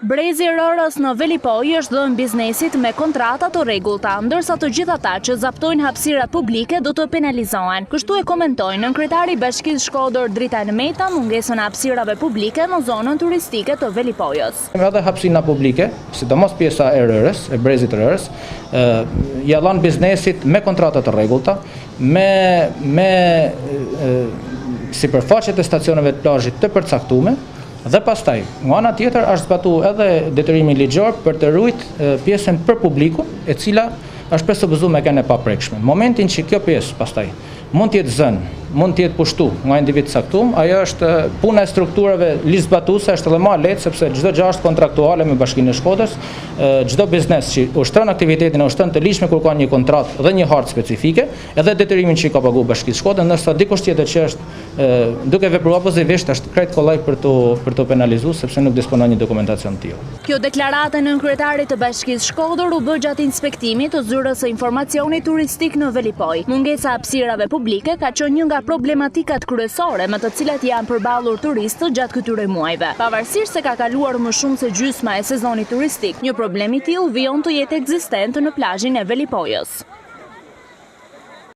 Brezi i Rërës në Velipoj është dhënë biznesit me kontrata të rregullta, ndërsa të gjithë ata që zaptojnë hapësirat publike do të penalizohen. Kështu e komentojnë nënkryetari i Bashkisë Shkodër Dritan Meta mungesën e hapësirave publike në zonën turistike të Velipojës. Edhe hapësira publike, sidomos pjesa e Rërës, e Brezit të Rërës, ja dhanë biznesit me kontrata të rregullta, me sipërfaqet e stacioneve të plazhit të përcaktuara. Dhe pastaj, nga ana tjetër është zbatuar edhe detyrimi ligjor për të ruajtur pjesën për publikun, e cila është presuppozuar me kanë e paprekshme. Në momentin që kjo pjesë pastaj mund të jetë zënë, mund të jetë pushtu nga individ caktuar, ajo është puna e strukturave ligjzbatuese, është edhe më e lehtë sepse çdo gjë është kontraktuale me Bashkinë e Shkodrës, çdo biznes që ushtron aktivitetin e ushtron të ligjshëm kërkon një kontratë dhe një hartë specifike, edhe detyrimin që i ka paguar Bashkia e Shkodrës, ndërsa dikush tjetër që është duke vepruar abuzivisht është krejt kollaj për të penalizuar sepse nuk disponon një dokumentacion të tillë. Kjo deklaratë e nënkryetarit të Bashkisë Shkodër u bë gjatë inspektimit të zyrës së informacionit turistik në Velipoj. Mungesa e hapësirave publike ka qenë një nga problematikat kryesore me të cilat janë përballur turistët gjatë këtyre muajve. Pavarësisht se ka kaluar më shumë se gjysma e sezonit turistik, një problem i tillë vijon të jetë ekzistent në plazhin e Velipojës.